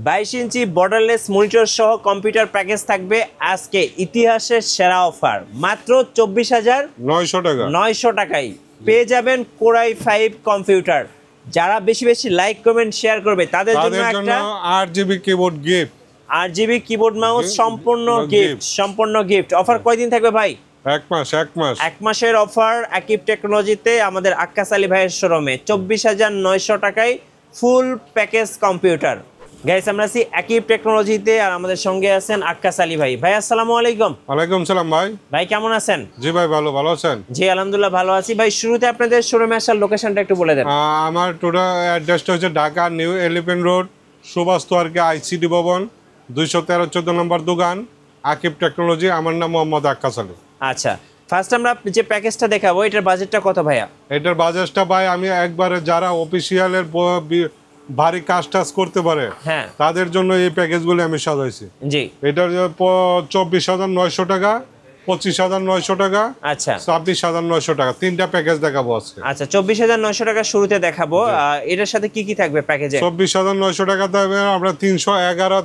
22 ইঞ্চি borderless monitor সহ computer package থাকবে আজকে ইতিহাসের সেরা অফার মাত্র 24,900 টাকায় পেয়ে যাবেন Core i5 কম্পিউটার। যারা বেশি বেশি লাইক কমেন্ট শেয়ার করবে তাদের জন্য একটা 8GB keyboard gift, 8GB keyboard mouse সম্পূর্ণ গিফট। অফার কয়দিন থাকবে ভাই? এক মাস মাসের অফার আকিব টেকনোলজিতে আমাদের আক্কাস আলী ভাইয়ের শোরুমে 24,900 টাকায় ফুল প্যাকেজ কম্পিউটার। গাইস আমরা আছি আকিব টেকনোলজিতে আর আমাদের সঙ্গে আছেন আক্কাস আলী ভাই। ভাই আসসালামু আলাইকুম। ওয়ালাইকুম সালাম ভাই। ভাই কেমন আছেন? জি ভাই ভালো আছেন? জি আলহামদুলিল্লাহ ভালো আছি। ভাই শুরুতে আপনাদের শোরুমে আসার লোকেশনটা একটু বলে দেন। আমার টোটাল অ্যাড্রেসটা হচ্ছে Dhaka new elephant road, Subhash তোয়ারকে আইসিডি ভবন, 213-14 নম্বর দোকান, আকিব টেকনোলজি। আমার নাম মোহাম্মদ আক্কাস আলী। আচ্ছা, ফার্স্ট আমরা যে প্যাকেজটা দেখাবো এটার বাজেটটা কত ভাইয়া? এটার বাজেটটা ভাই আমি একবারে যারা অফিসিয়ালের ভারী কাজ টাজ করতে পারে হ্যাঁ তাদের জন্য এই প্যাকেজগুলি আমি সাজাইছি। জি, এটার 24,900 টাকা, 25,900 টাকা, আচ্ছা 26,900 টাকা, তিনটা প্যাকেজ দেখাবো আজকে। আচ্ছা 24,900 টাকা শুরুতে দেখাবো। এটার সাথে কি কি থাকবে প্যাকেজে? 24,900 টাকা থাকবে আমরা 311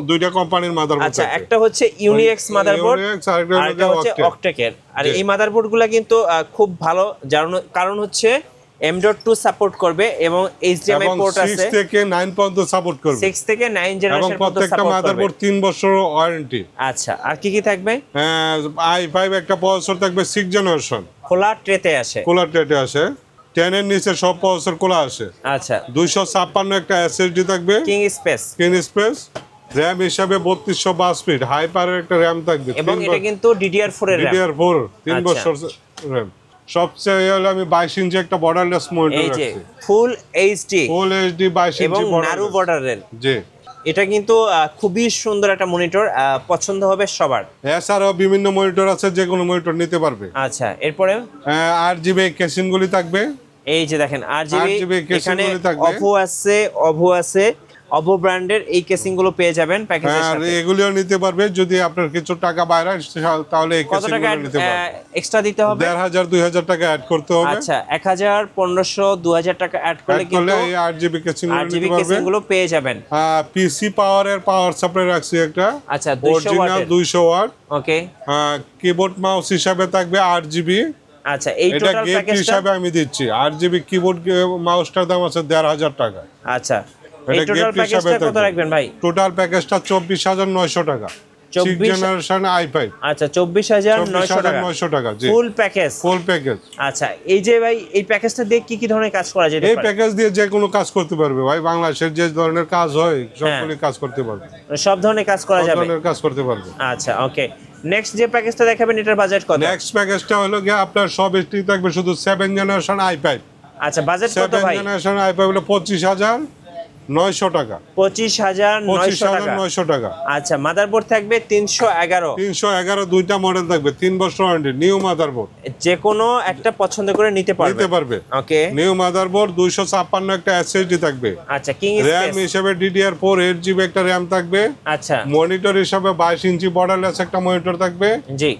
দুইটা কোম্পানির মাদারবোর্ড। আচ্ছা, একটা হচ্ছে ইউনিএক্স মাদারবোর্ড আর একটা হচ্ছে অক্টেকের। আর এই মাদারবোর্ডগুলো কিন্তু খুব ভালো, কারণ হচ্ছে M.2 সাপোর্ট করবে এবং HDMI পোর্ট আছে 6 থেকে 9 পর্যন্ত সাপোর্ট করবে। 6 থেকে 9 জেনারেশন পর্যন্ত প্রত্যেকটা সাপোর্ট করবে। মাদারবোর্ড 3 বছর ওয়ারেন্টি। আচ্ছা, আর কি কি থাকবে? i5 একটা প্রসেসর থাকবে 6 জেনারেশন, খোলা ট্রেতে আসে। 10 এর নিচে সব প্রসেসর খোলা আসে। আচ্ছা 256 একটা SSD থাকবে, কিং স্পেস। RAM হিসাবে 3252 ফিট, হাইপারের একটা RAM থাকবে এবং এটা কিন্তু DDR4 এর RAM। DDR4 3 বছর RAM। সবচেয়ে হলো আমি 22 ইঞ্চি একটা বর্ডারলেস মনিটর রাখছি, ফুল HD 22 ইঞ্চি এবং নারু বর্ডারের। জি, এটা কিন্তু খুবই সুন্দর একটা মনিটর, পছন্দ হবে সবার। এছাড়াও বিভিন্ন মনিটর আছে, যে কোনো মনিটর নিতে পারবে। আচ্ছা, এরপরে 8GB কেসিংগুলি থাকবে। এই যে দেখেন 8GB এখানে অভো আছে অভো ব্র্যান্ডের এই কেসিং গুলো পেয়ে যাবেন প্যাকেজের সাথে। এগুলিও নিতে পারবে যদি আপনার কিছু টাকা বাইরে তাহলে এই কেসিং গুলো নিতে পারবে। এক্সট্রা দিতে হবে 1,500-2,000 টাকা অ্যাড করতে হবে। আচ্ছা 1,000 1,500 2,000 টাকা অ্যাড করলে কিন্তু এই 8GB কেসিং গুলো পেয়ে যাবেন। পিসি পাওয়ারের পাওয়ার সাপ্লাই রাখছি একটা। আচ্ছা 200 ওয়াট। ওকে। কিবোর্ড মাউস হিসাবে থাকবে 8GB। আচ্ছা, এই টোটাল প্যাকেজটা হিসাবে আমি দিচ্ছি 8GB কিবোর্ড মাউসটার দাম আছে 1,500 টাকা। আচ্ছা, এই টোটাল প্যাকেজটা কত রাখবেন ভাই? টোটাল প্যাকেজটা 24,900 টাকা, 6 জেনারেশন i5। আচ্ছা 24,900 টাকা জি, ফুল প্যাকেজ। আচ্ছা, এই যে ভাই এই প্যাকেজটা দিয়ে কি কি ধরনের কাজ করা যেতে পারে? এই প্যাকেজ দিয়ে যে কোনো কাজ করতে পারবে ভাই, বাংলাদেশের যে ধরনের কাজ হয় সবগুলো কাজ করতে পারবে, সব ধরনের কাজ করা যাবে, সব ধরনের কাজ করতে পারবে। আচ্ছা ওকে। নেক্সট যে প্যাকেজটা দেখাবেন এটার বাজেট কত? নেক্সট প্যাকেজটা হলো গিয়ে আপনার সব স্টিক থাকবে শুধু 7 জেনারেশন i5। আচ্ছা, বাজেট কত ভাই? 7 জেনারেশন i5 হলো 25,900 টাকা। 25,900 টাকা। আচ্ছা, মাদারবোর্ড থাকবে 311 দুইটা মডেল থাকবে, 3 বছর ওয়ারেন্টি। নিউ মাদারবোর্ড যে কোনো একটা পছন্দ করে নিতে পারবে। ওকে, নিউ মাদারবোর্ড 256 একটা SSD থাকবে। আচ্ছা, কিং RAM হিসেবে DDR4 8GB একটা RAM থাকবে। আচ্ছা, মনিটর হিসেবে 22 ইঞ্চি বর্ডারলেস একটা মনিটর থাকবে। জি,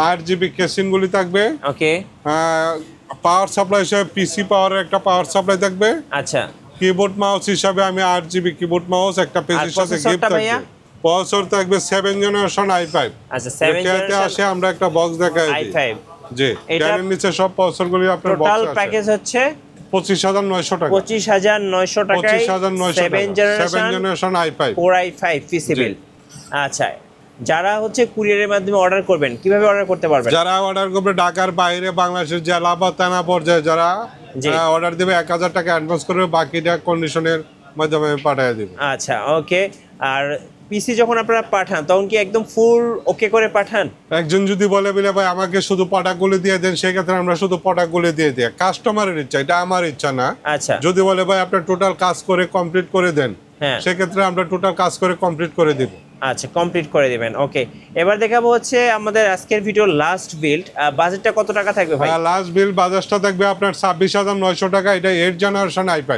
8GB কেসিং গুলি থাকবে। ওকে। পাওয়ার সাপ্লাই হিসেবে পিসি পাওয়ারের একটা পাওয়ার সাপ্লাই থাকবে। আচ্ছা, কিবোর্ড মাউস হিসাবে আমি 8GB কিবোর্ড মাউস একটা পেজের সাথে গিফট থাকবে। প্রসেসর থাকবে 7 জেনারেশন i5। আচ্ছা 7 জেনারেশন আসে আমরা একটা বক্স দেখাই দিই i5। জি, এর নিচে সব প্রসেসরগুলি আপনার বক্স আছে। টোটাল প্যাকেজ হচ্ছে 25,900 টাকা। 25,900 টাকায় 7 generation i5 Core i5 feasible. আচ্ছা, যারা হচ্ছে কুরিয়ারের মাধ্যমে অর্ডার করবেন কিভাবে অর্ডার করতে পারবেন? যারা অর্ডার করবে ঢাকার বাইরে, বাংলাদেশের জেলা বা থানা পর্যায়ে যারা অর্ডার দেবে 1,000 টাকা অ্যাডভান্স করবে, বাকিটা কন্ডিশনের মাধ্যমে পাঠিয়ে দেব। আচ্ছা ওকে। আর পিসি যখন আপনারা পাঠান তখন কি একদম ফুল ওকে করে পাঠান? একজন যদি বলে ভাই আমাকে শুধু প্রোডাক্টগুলো দিয়ে দেন, সেক্ষেত্রে আমরা শুধু প্রোডাক্টগুলো দিয়ে দিই। কাস্টমারের ইচ্ছা, এটা আমার ইচ্ছা না। আচ্ছা, যদি বলে ভাই আপনি টোটাল কাজ করে কমপ্লিট করে দেন, সেক্ষেত্রে আমরা টোটাল কাজ করে কমপ্লিট করে দিব। আচ্ছা, কমপ্লিট করে দিবেন। ওকে, এবার দেখাবো হচ্ছে আমাদের আজকের ভিডিও লাস্ট বিল্ড। বাজেটটা কত টাকা থাকবে ভাই? লাস্ট বিল্ড বাজেটটা থাকবে আপনার 26,900 টাকা। এটা 8 জেনারেশন i5।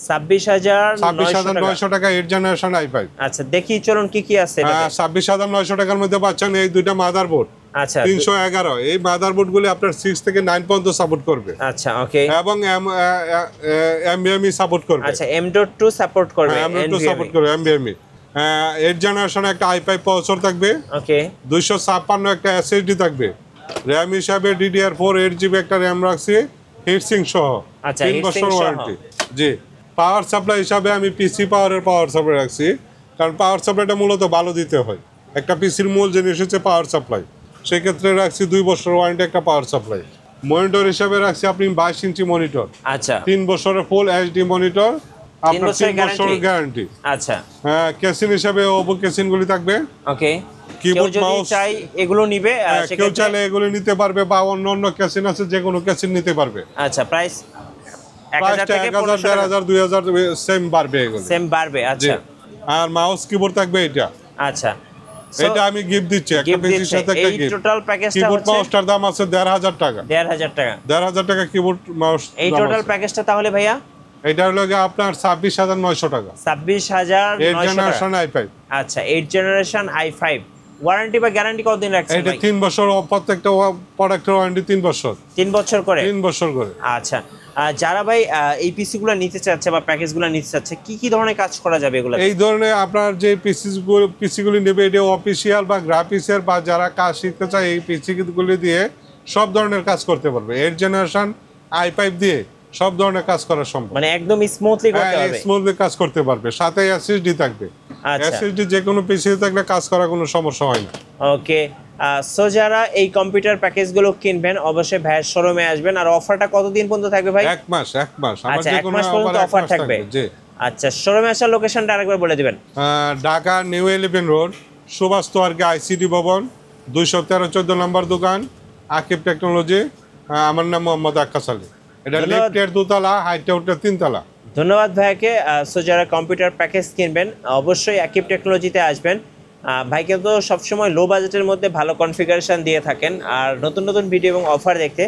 26,900 টাকা 8 জেনারেশন i5। আচ্ছা, দেখি চলুন কি কি আছে। 26,900 টাকার মধ্যে পাচ্ছেন এই দুইটা মাদারবোর্ড। আচ্ছা 311। এই মাদারবোর্ডগুলি আপনার 6 থেকে 9 পর্যন্ত সাপোর্ট করবে। আচ্ছা ওকে। এবং NVMe সাপোর্ট করবে। আচ্ছা M.2 সাপোর্ট করবে। M.2 সাপোর্ট করবে NVMe। 8 জেনারেশন একটা i5 প্রসেসর থাকবে, ওকে 256 একটা এসএসডি থাকবে, র্যাম হিসাবে DDR4 8GB একটা র্যাম রাখছি হিটসিং সহ, আচ্ছা, 3 heatsink বছর সহ। ওয়ারেন্টি। জি, পাওয়ার সাপ্লাই হিসাবে আমি পিসি পাওয়ারের পাওয়ার সাপ্লাই রাখছি, কারণ পাওয়ার সাপ্লাইটা মূলত ভালো দিতে হয়। একটা পিসির মূল জিনিস হচ্ছে পাওয়ার সাপ্লাই, সেক্ষেত্রে রাখছি 2 বছর ওয়ারেন্টি একটা পাওয়ার সাপ্লাই। মনিটর হিসাবে রাখছি আপনি 22 ইঞ্চি মনিটর, আচ্ছা 3 বছরের ফুল এইচডি মনিটর, আপনার 3 বছরের গ্যারান্টি। আচ্ছা হ্যাঁ, কেসিন হিসাবে ওপো কেসিনগুলি থাকবে। ওকে কেউ কিবোর্ড যদি মাউস চাই এগুলো নিবে কেউ সেক্ষেত্রে চাইলে এগুলি নিতে পারবে, বা অন্য অন্য কেসিন আছে যে কোনো কেসিন নিতে পারবে। আচ্ছা প্রাইস 1000 প্রাইসটা থেকে 1000 1500 2000 সেম বাড়বে এগুলো। সেম বাড়বে। জি, আচ্ছা আর মাউস কিবোর্ড থাকবে এটা। আচ্ছা এটা আমি গিফট দিচ্ছি, একটা gift পিসির দিচ্ছে। সাথে একটা এই গিফট। টোটাল প্যাকেজটা কিবোর্ড হচ্ছে মাউসটার দাম আছে 1500 টাকা, 1500 টাকা। 1500 টাকা কিবোর্ড মাউস। এই টোটাল প্যাকেজটা তাহলে ভাইয়া এটা হলো গিয়ে আপনার 26900 টাকা, 8 26900 টাকা। Generation i5। আচ্ছা 8 জেনারেশন i5 ওয়ারেন্টি বা গ্যারান্টি কতদিন রাখছেন এটা ভাই? 3 বছর, প্রত্যেকটা প্রোডাক্টের ওয়ারেন্টি 3 বছর, 3 বছর করে। 3 বছর করে। আচ্ছা যারা ভাই এই পিসিগুলো নিতে চাচ্ছে বা প্যাকেজগুলো নিতে চাচ্ছে কি কি ধরনের কাজ করা যাবে এগুলো? এই ধরনের আপনার যে পিসিগুলি নেবে, এটা অফিসিয়াল বা গ্রাফিক্সের বা যারা কাজ শিখতে চায় এই পিসিগুলি দিয়ে সব ধরনের কাজ করতে পারবে। 8 জেনারেশন i5 দিয়ে সব ধরনের কাজ করা সম্ভব, মানে একদম স্মুথলি করতে হবে। স্মুথলি কাজ করতে পারবে, সাথে এসএসডি থাকবে। আচ্ছা এসএসডি যে কোনো পিসি থাকলে কাজ করা কোনো সমস্যা হয় না। ওকে সো যারা এই কম্পিউটার প্যাকেজগুলো কিনবেন অবশ্যই ভাইয়ের শোরুমে আসবেন। আর অফারটা কতদিন পর্যন্ত থাকবে ভাই? 1 মাস। আমার আচ্ছা যে 1 কোনো মাস পর্যন্ত আবার 1 অফার মাস থাকবে। জি। আচ্ছা শোরুমে আসার লোকেশনটা আরেকবার বলে দিবেন। ঢাকা নিউ 11 রোড, সুভাষ তোয়ারকে আইসিডি ভবন, 213-14 নম্বর দোকান, আকিব টেকনোলজি। আমার নাম মোহাম্মদ আক্কাস আলী। এটা ধন্যবাদ। লিফটের 2 তলা, হাইটে উঠে 3 তলা। ধন্যবাদ ভাইকে। সো যারা কম্পিউটার প্যাকেজ কিনবেন অবশ্যই আকিব টেকনোলজিতে আসবেন। ভাইকে তো সবসময় লো বাজেটের মধ্যে ভালো কনফিগারেশন দিয়ে থাকেন। আর নতুন নতুন ভিডিও এবং অফার দেখতে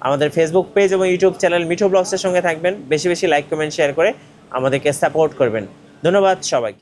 আমাদের ফেসবুক পেজ এবং ইউটিউব চ্যানেল মিঠু ব্লগসের সঙ্গে থাকবেন। বেশি বেশি লাইক কমেন্ট শেয়ার করে আমাদেরকে সাপোর্ট করবেন। ধন্যবাদ সবাইকে।